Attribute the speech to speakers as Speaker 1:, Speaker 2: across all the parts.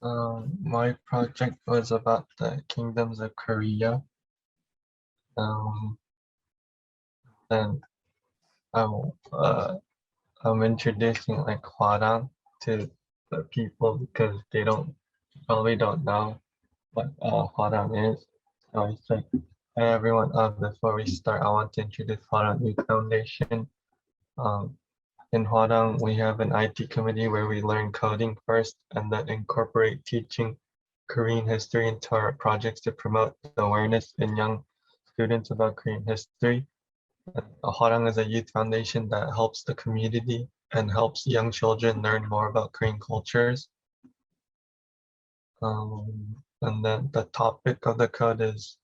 Speaker 1: My project was about the kingdoms of Korea. And I'm introducing like Hwarang to the people because they probably don't know what Hwarang is. So it's like, hey everyone, before we start, I want to introduce Hwarang Youth Foundation. In Hwarang, we have an IT committee where we learn coding first and then incorporate teaching Korean history into our projects to promote the awareness in young students about Korean history. Hwarang is a youth foundation that helps the community and helps young children learn more about Korean cultures. And then the topic of the code is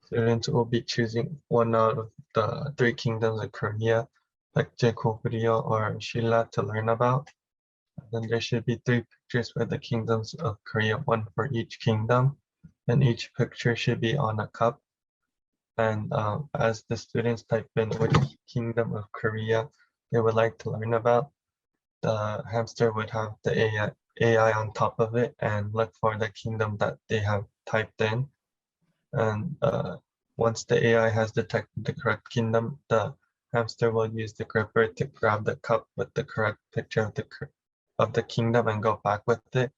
Speaker 1: students will be choosing one out of the 3 kingdoms of Korea, 백제, 고구려, or Shilla to learn about. And then there should be 3 pictures for the kingdoms of Korea, 1 for each kingdom, and each picture should be on a cup. And as the students type in which kingdom of Korea they would like to learn about, the hamster would have the AI on top of it and look for the kingdom that they have typed in. And once the AI has detected the correct kingdom, the hamster will use the gripper to grab the cup with the correct picture of the kingdom and go back with it.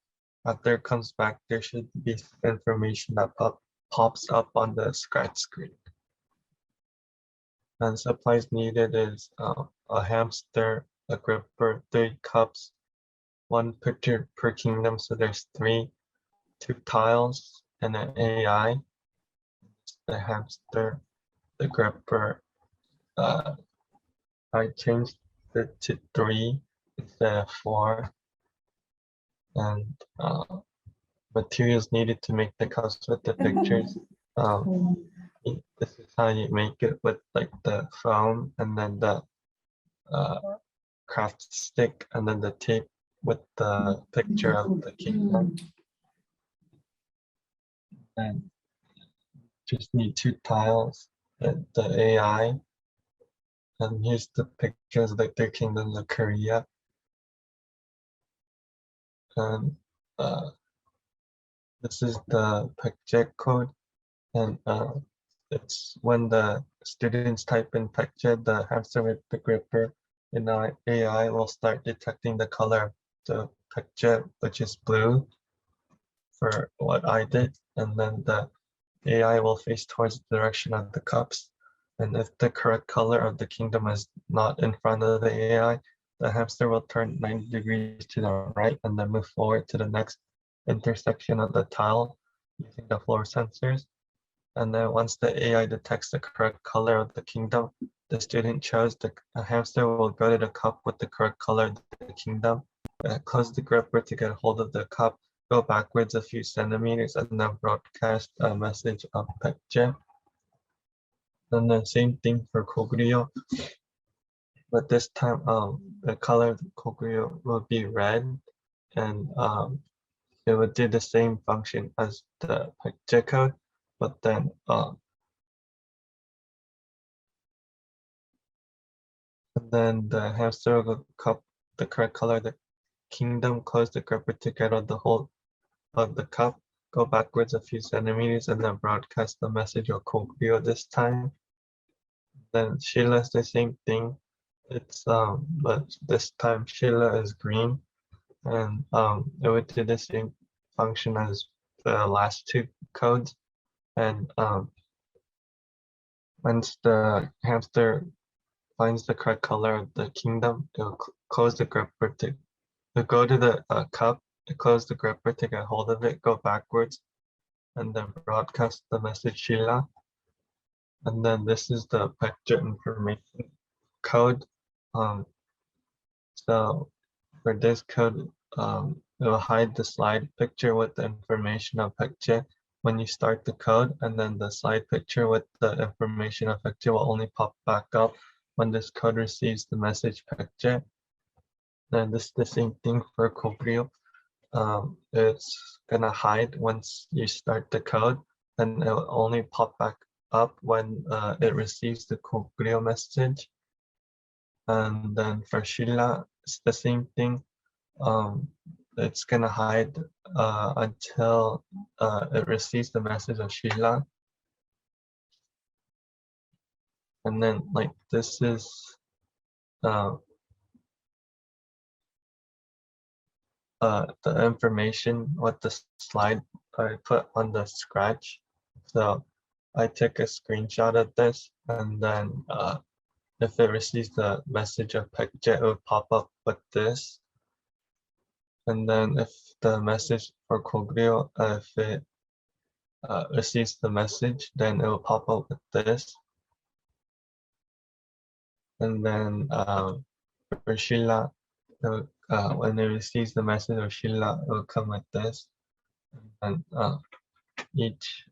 Speaker 1: After it comes back, there should be information that pops up on the scratch screen. And supplies needed is a hamster, a gripper, 3 cups, 1 picture per kingdom, so there's 3, 2 tiles, and an AI. The hamster, the gripper, I changed it to 3 instead of 4. And materials needed to make the cups with the pictures. This is how you make it with like the foam and then the craft stick and then the tape with the picture of the kingdom. And just need 2 tiles and the AI. And here's the pictures of the 3 kingdoms of Korea. And this is the picture code. And it's when the students type in picture, the hamster with the gripper in our AI will start detecting the color of the picture, which is blue for what I did. And then the AI will face towards the direction of the cups. And if the correct color of the kingdom is not in front of the AI, the hamster will turn 90 degrees to the right and then move forward to the next intersection of the tile using the floor sensors. And then once the AI detects the correct color of the kingdom the student chose, the hamster will go to the cup with the correct color of the kingdom, close the gripper to get hold of the cup, go backwards a few centimeters, and then broadcast a message of picture. And then same thing for 고구려, but this time the color of 고구려 will be red, and it would do the same function as the picture code, but then the hamster will cup the correct color of the kingdom, close the gripper to get on the hold of the cup, go backwards a few centimeters, and then broadcast the message of 고구려 this time. Then Sheila is the same thing. It's but this time Sheila is green, and it would do the same function as the last 2 codes. And once the hamster finds the correct color of the kingdom, it'll close the gripper to go to the cup, close the gripper to get hold of it, go backwards, and then broadcast the message Sheila. And then this is the picture information code. So for this code, it will hide the slide picture with the information of picture when you start the code, and then the slide picture with the information of picture will only pop back up when this code receives the message picture. Then this is the same thing for 고구려. It's gonna hide once you start the code, and it will only pop back up when it receives the 고구려 message. And then for Sheila, it's the same thing. it's gonna hide until it receives the message of Sheila. And then like this is the information, what the slide I put on the scratch. So I took a screenshot of this, and then if it receives the message of PECJET, it will pop up with this. And then if the message for Kogrio, if it receives the message, then it will pop up with this. And then for Sheila, when it receives the message of Sheila, it will come with this. And each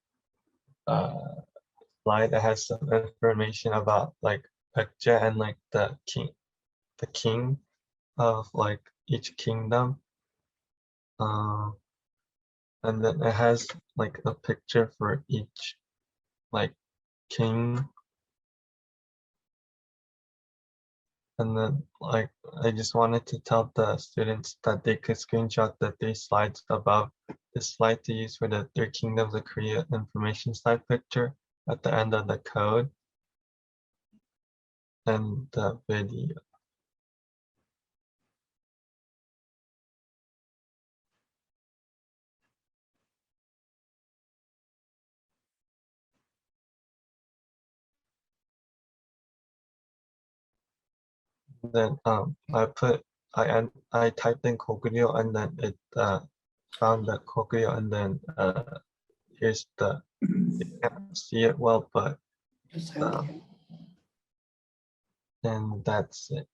Speaker 1: slide that has some information about like PECJET and like the king of like each kingdom. And then it has like a picture for each like king. And then like I just wanted to tell the students that they could screenshot the 3 slides above this slide to use for the 3 kingdoms of Korea information slide picture at the end of the code and the video. Then I typed in Kogrio, and then it found the Kogrio, and then here's the, you can't see it well, but and that's it.